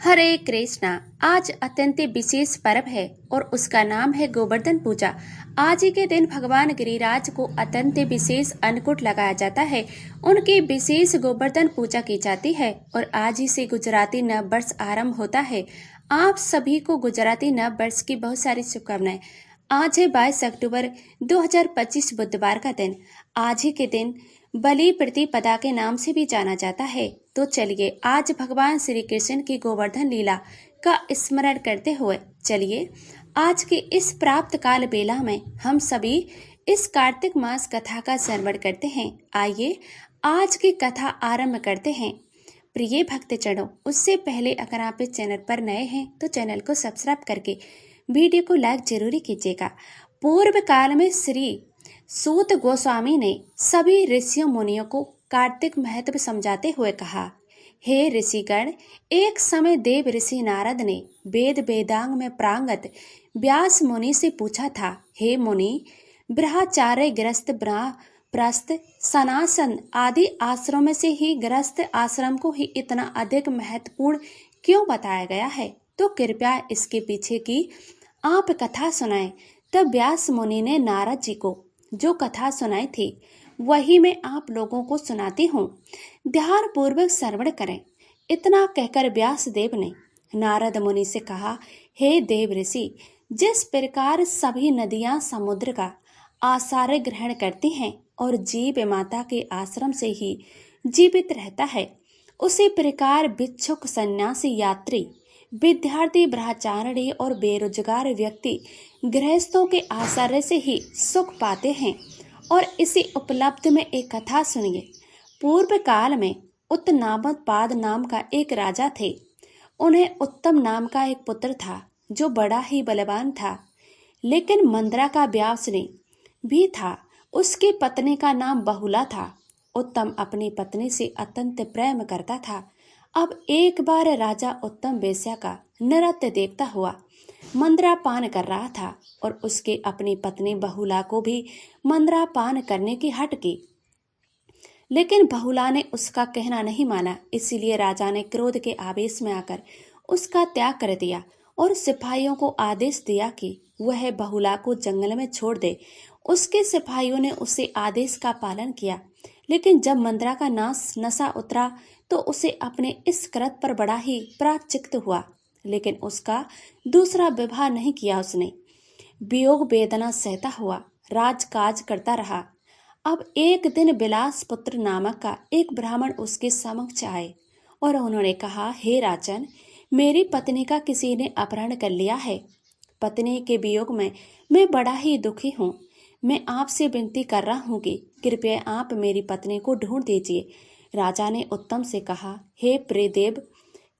हरे कृष्णा। आज अत्यंत विशेष पर्व है और उसका नाम है गोवर्धन पूजा। आज ही के दिन भगवान गिरिराज को अत्यंत विशेष अन्नकूट लगाया जाता है। उनकी विशेष गोवर्धन पूजा की जाती है और आज ही से गुजराती नव वर्ष आरंभ होता है। आप सभी को गुजराती नव वर्ष की बहुत सारी शुभकामनाएं। आज है 22 अक्टूबर 2025 बुधवार का दिन। आज ही के दिन बलि प्रतिपदा के नाम से भी जाना जाता है। तो चलिए आज भगवान श्री कृष्ण की गोवर्धन लीला का स्मरण करते हुए चलिए आज के इस प्राप्त काल बेला में हम सभी इस कार्तिक मास कथा का श्रवण करते हैं। आइए आज की कथा आरंभ करते हैं। प्रिय भक्तजनों, उससे पहले अगर आप इस चैनल पर नए हैं तो चैनल को सब्सक्राइब करके वीडियो को लाइक जरूरी कीजिएगा। पूर्व काल में श्री सूत गोस्वामी ने सभी ऋषियों मुनियों को कार्तिक महत्व समझाते हुए कहा, हे ऋषिगण, एक समय देव ऋषि नारद ने वेद वेदांग में प्रांगत व्यास मुनि से पूछा था, हे मुनि, ब्रह्मचार्य गृहस्थ प्रस्थ सनासन आदि आश्रम से ही गृहस्थ आश्रम को ही इतना अधिक महत्वपूर्ण क्यों बताया गया है? तो कृपया इसके पीछे की आप कथा सुनाएं। तब व्यास मुनि ने नारद जी को जो कथा सुनाई थी वही मैं आप लोगों को सुनाती हूँ, ध्यान पूर्वक श्रवण करें। इतना कहकर व्यास देव ने नारद मुनि से कहा, हे देव ऋषि, जिस प्रकार सभी नदियां समुद्र का आश्रय ग्रहण करती हैं और जीव माता के आश्रम से ही जीवित रहता है, उसी प्रकार भिक्षुक, सन्यासी, यात्री, विद्यार्थी, ब्रह्मचारिणी और बेरोजगार व्यक्ति गृहस्थों के आश्रय से ही सुख पाते हैं। और इसी उपलब्ध में एक कथा सुनिए। पूर्व काल में उत्तनामोत्पाद नाम का एक राजा थे। उन्हें उत्तम नाम का एक पुत्र था जो बड़ा ही बलवान था, लेकिन मंदरा का व्यासनी भी था। उसकी पत्नी का नाम बहुला था। उत्तम अपनी पत्नी से अत्यंत प्रेम करता था। अब एक बार राजा उत्तम वेश्या का नृत्य देखता हुआ मंदरा पान कर रहा था और उसके अपनी पत्नी बहुला को भी मंदरा पान करने की हट की, लेकिन बहुला ने उसका कहना नहीं माना। इसीलिए राजा ने क्रोध के आवेश में आकर उसका त्याग कर दिया और सिपाहियों को आदेश दिया कि वह बहुला को जंगल में छोड़ दे। उसके सिपाहियों ने उसे आदेश का पालन किया, लेकिन जब मंदरा का नशा उतरा तो उसे अपने इस कृत्य पर बड़ा ही प्रायश्चित हुआ, लेकिन उसका दूसरा विवाह नहीं किया। उसने वियोग वेदना सहता हुआ राजकाज करता रहा। अब एक दिन बिलास पुत्र नामक का एक ब्राह्मण उसके समक्ष आए और उन्होंने कहा, हे राजन, मेरी पत्नी का किसी ने अपहरण कर लिया है। पत्नी के वियोग में मैं बड़ा ही दुखी हूँ। मैं आपसे विनती कर रहा हूँ कि कृपया आप मेरी पत्नी को ढूंढ दीजिए। राजा ने उत्तम से कहा, हे प्रियदेव,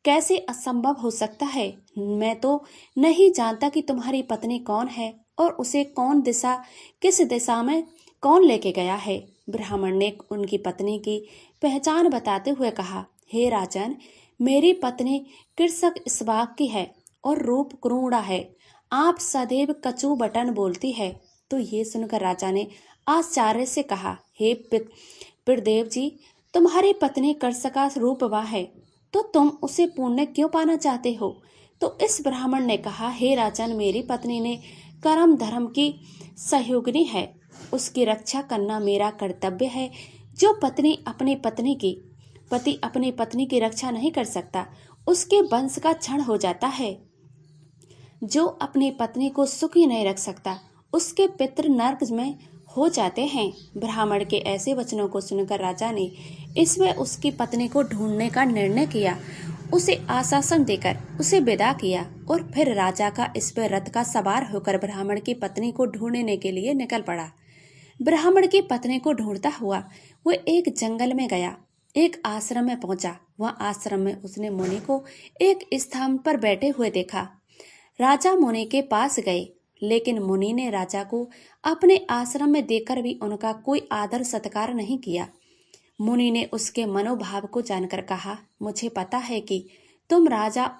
कैसे असंभव हो सकता है? मैं तो नहीं जानता कि तुम्हारी पत्नी कौन है और उसे किस दिशा में कौन लेके गया है। ब्राह्मण ने उनकी पत्नी की पहचान बताते हुए कहा, हे राजन, मेरी पत्नी कृषक इस्बाक की है और रूप क्रूड़ा है। आप सदैव कचू बटन बोलती है। तो ये सुनकर राजा ने आश्चर्य से कहा, हे प्रदेव जी, तुम्हारी पत्नी कृषका रूपवा है तो तुम उसे पुण्य क्यों पाना चाहते हो? तो इस ब्राह्मण ने कहा, हे राजन, मेरी पत्नी ने कर्म धर्म की सहयोगिनी है। उसकी रक्षा करना मेरा कर्तव्य है। जो पति अपनी पत्नी की रक्षा नहीं कर सकता, उसके वंश का क्षण हो जाता है। जो अपनी पत्नी को सुखी नहीं रख सकता, उसके पितृ नरक में हो जाते हैं। ब्राह्मण के ऐसे वचनों को सुनकर राजा ने इसमें उसकी पत्नी को ढूंढने का निर्णय किया। उसे आश्वासन देकर उसे विदा किया और फिर राजा का इस पर रथ का सवार होकर ब्राह्मण की पत्नी को ढूंढने के लिए निकल पड़ा। ब्राह्मण की पत्नी को ढूंढता हुआ वो एक जंगल में गया, एक आश्रम में पहुंचा। वह आश्रम में उसने मुनि को एक स्थान पर बैठे हुए देखा। राजा मुनि के पास गए, लेकिन मुनि ने राजा को अपने आश्रम में देखकर भी उनका कोई आदर सत्कार नहीं किया। मुनि ने उसके मनोभाव को जानकर कहा, मुझे पता है कि तुम राजा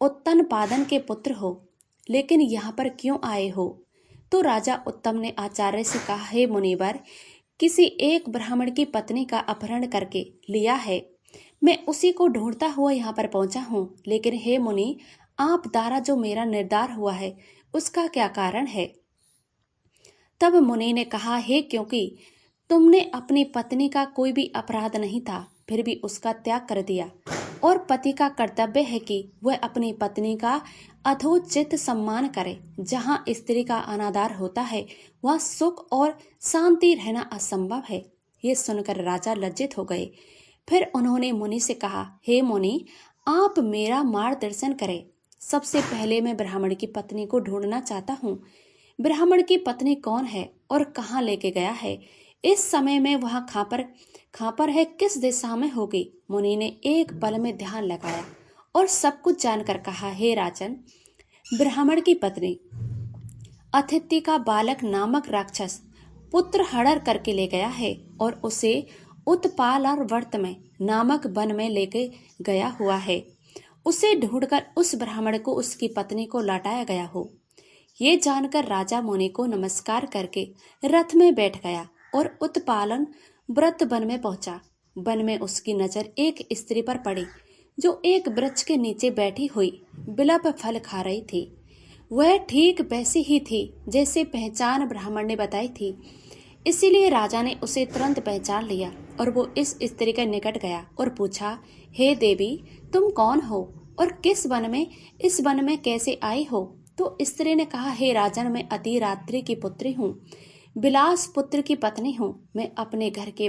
उत्तनपादन के पुत्र हो, लेकिन यहाँ पर क्यों आए हो? तो राजा उत्तम ने आचार्य से कहा, हे मुनिवर, किसी एक ब्राह्मण की पत्नी का अपहरण करके लिया है। मैं उसी को ढूंढता हुआ यहाँ पर पहुंचा हूँ। लेकिन हे मुनि, आप द्वारा जो मेरा निर्धार हुआ है उसका क्या कारण है? तब मुनि ने कहा, हे क्योंकि तुमने अपनी पत्नी का कोई भी अपराध नहीं था, फिर भी उसका त्याग कर दिया, और पति का कर्तव्य है कि वह अपनी पत्नी का यथोचित सम्मान करे। जहाँ स्त्री का अनादर होता है वहाँ सुख और शांति रहना असंभव है। ये सुनकर राजा लज्जित हो गए। फिर उन्होंने मुनि से कहा, हे मुनि, आप मेरा मार्गदर्शन करें। सबसे पहले मैं ब्राह्मण की पत्नी को ढूंढना चाहता हूँ। ब्राह्मण की पत्नी कौन है और कहाँ लेके गया है? इस समय में वह खापर है, किस दिशा में होगी? मुनि ने एक पल में ध्यान लगाया और सब कुछ जानकर कहा, हे राजन, ब्राह्मण की पत्नी अथिति का बालक नामक राक्षस पुत्र हरण करके ले गया है और उसे उत्पाल और वर्त में नामक वन में लेके गया हुआ है। उसे ढूंढकर उस ब्राह्मण को उसकी पत्नी को लौटाया गया हो। ये जानकर राजा मुनि को नमस्कार करके रथ में बैठ गया और उत्पालन व्रत वन में पहुंचा। वन में उसकी नजर एक स्त्री पर पड़ी जो एक वृक्ष के नीचे बैठी हुई बिलप फल खा रही थी। वह ठीक वैसी ही थी जैसे पहचान ब्राह्मण ने बताई थी। इसीलिए राजा ने उसे तुरंत पहचान लिया और वो इस स्त्री के निकट गया और पूछा, हे देवी, तुम कौन हो और किस वन में, इस वन में कैसे आई हो? तो स्त्री ने कहा, हे राजन, मैं अति रात्रि की पुत्री हूँ, बिलास पुत्र की पत्नी हूँ। मैं अपने घर के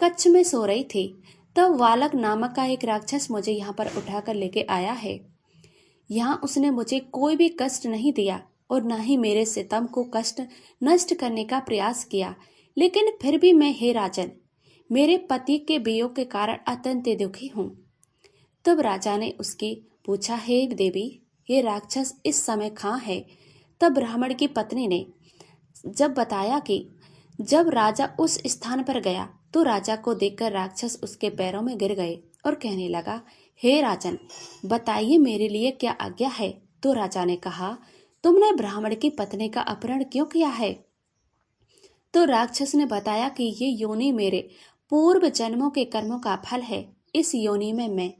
कच्छ में सो रही थी, तब वालक नामक का एक राक्षस मुझे यहाँ पर उठाकर लेके आया है। यहाँ उसने मुझे कोई भी कष्ट नहीं दिया और न ही मेरे सितम को कष्ट नष्ट करने का प्रयास किया, लेकिन फिर भी मैं, हे राजन, मेरे पति के वियोग के कारण अत्यंत दुखी हूँ। तब राजा ने उसकी पूछा, हे देवी, ये राक्षस इस समय कहाँ है? तब ब्राह्मण की पत्नी ने जब बताया कि जब राजा उस स्थान पर गया तो राजा को देखकर राक्षस उसके पैरों में गिर गए और कहने लगा, हे राजन, बताइए मेरे लिए क्या आज्ञा है? तो राजा ने कहा, तुमने ब्राह्मण की पत्नी का अपहरण क्यों किया है? तो राक्षस ने बताया कि ये योनि मेरे पूर्व जन्मों के कर्मों का फल है। इस योनि में मैं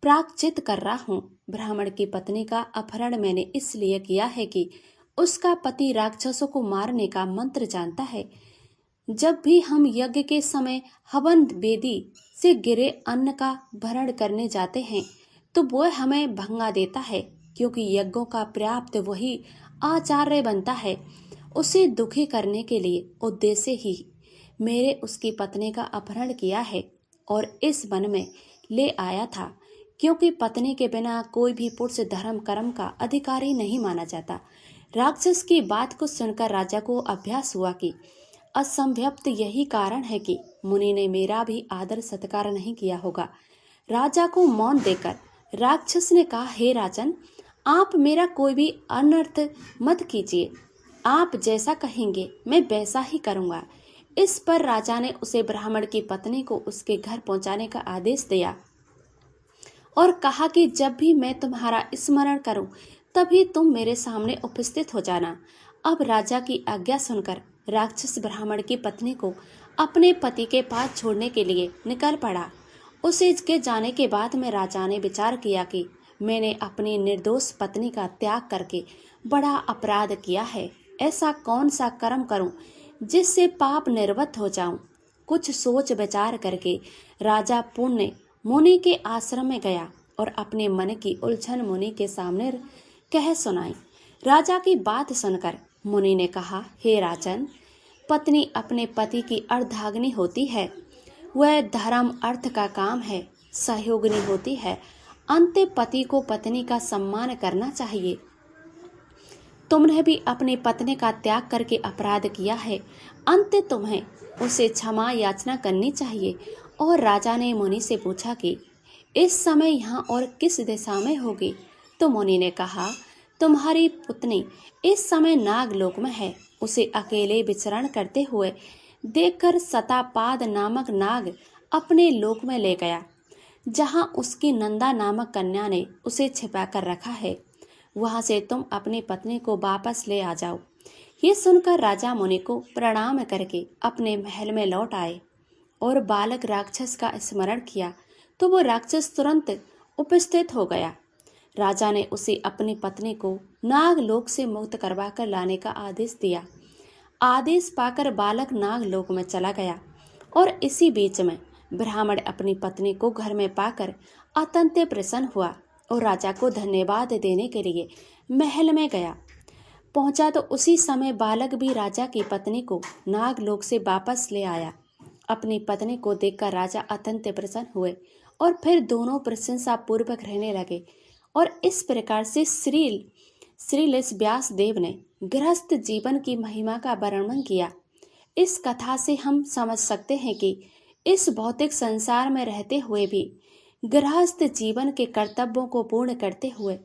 प्रायश्चित कर रहा हूँ। ब्राह्मण की पत्नी का अपहरण मैंने इसलिए किया है कि उसका पति राक्षसों को मारने का मंत्र जानता है। जब भी हम यज्ञ के समय हवन वेदी से गिरे अन्न का भरण करने जाते हैं तो वह हमें भंगा देता है, क्योंकि यज्ञों का पर्याप्त वही आचार्य बनता है। उसे दुखी करने के लिए उद्देश्य ही मेरे उसकी पत्नी का अपहरण किया है और इस वन में ले आया था, क्योंकि पत्नी के बिना कोई भी पुरुष धर्म कर्म का अधिकारी नहीं माना जाता। राक्षस की बात को सुनकर राजा को अभ्यास हुआ कि असंभव्य यही कारण है कि मुनि ने मेरा भी आदर सत्कार नहीं किया होगा। राजा को मौन देकर राक्षस ने कहा, हे राजन, आप मेरा कोई भी अनर्थ मत कीजिए। आप जैसा कहेंगे मैं वैसा ही करूंगा। इस पर राजा ने उसे ब्राह्मण की पत्नी को उसके घर पहुंचाने का आदेश दिया और कहा कि जब भी मैं तुम्हारा स्मरण करूं तभी तुम मेरे सामने उपस्थित हो जाना। अब राजा की आज्ञा सुनकर राक्षस ब्राह्मण की पत्नी को अपने पति के पास छोड़ने के लिए निकल पड़ा। उसे के जाने के बाद में राजा ने विचार किया कि मैंने अपनी निर्दोष पत्नी का त्याग करके बड़ा अपराध किया है। ऐसा कौन सा कर्म करूं जिससे पाप निर्वृत्त हो जाऊं? कुछ सोच विचार करके राजा पुण्य मुनि के आश्रम में गया और अपने मन की उलझन मुनि के सामने कह सुनाई। राजा की बात सुनकर मुनि ने कहा, हे राजन, पत्नी अपने पति की अर्धांगिनी होती है। वह धर्म अर्थ का काम है, सहयोगिनी होती है। अंत पति को पत्नी का सम्मान करना चाहिए। तुमने भी अपनी पत्नी का त्याग करके अपराध किया है। अंत तुम्हें उसे क्षमा याचना करनी चाहिए। और राजा ने मुनि से पूछा कि इस समय यहाँ और किस दिशा में होगी? तो मुनि ने कहा, तुम्हारी पत्नी इस समय नागलोक में है। उसे अकेले विचरण करते हुए देखकर सतापाद नामक नाग अपने लोक में ले गया, जहाँ उसकी नंदा नामक कन्या ने उसे छिपा कर रखा है। वहां से तुम अपनी पत्नी को वापस ले आ जाओ। ये सुनकर राजा मुनि को प्रणाम करके अपने महल में लौट आए और बालक राक्षस का स्मरण किया तो वो राक्षस तुरंत उपस्थित हो गया। राजा ने उसे अपनी पत्नी को नागलोक से मुक्त करवाकर लाने का आदेश दिया। आदेश पाकर बालक नागलोक में चला गया और इसी बीच में ब्राह्मण अपनी पत्नी को घर में पाकर अत्यंत प्रसन्न हुआ और राजा को धन्यवाद देने के लिए महल में गया। पहुंचा तो उसी समय बालक भी राजा की पत्नी को नागलोक से वापस ले आया। अपनी पत्नी को देखकर राजा अत्यंत प्रसन्न हुए और फिर दोनों प्रशंसा पूर्वक रहने लगे। और इस प्रकार से श्री व्यास देव ने गृहस्थ जीवन की महिमा का वर्णन किया। इस कथा से हम समझ सकते हैं कि इस भौतिक संसार में रहते हुए भी गृहस्थ जीवन के कर्तव्यों को पूर्ण करते हुए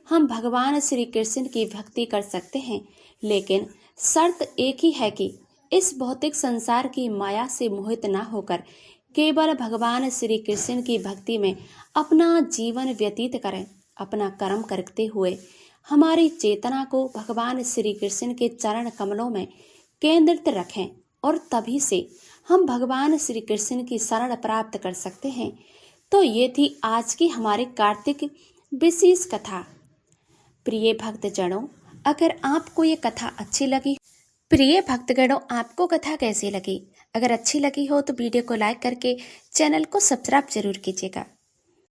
हम भगवान श्री कृष्ण की भक्ति कर सकते हैं, लेकिन शर्त एक ही है कि इस भौतिक संसार की माया से मोहित ना होकर केवल भगवान श्री कृष्ण की भक्ति में अपना जीवन व्यतीत करें। अपना कर्म करते हुए हमारी चेतना को भगवान श्री कृष्ण के चरण कमलों में केंद्रित रखें और तभी से हम भगवान श्री कृष्ण की शरण प्राप्त कर सकते हैं। तो ये थी आज की हमारी कार्तिक विशेष कथा। प्रिय भक्तजनों, अगर आपको ये कथा अच्छी लगी, प्रिय भक्तगणों, आपको कथा कैसी लगी? अगर अच्छी लगी हो तो वीडियो को लाइक करके चैनल को सब्सक्राइब जरूर कीजिएगा।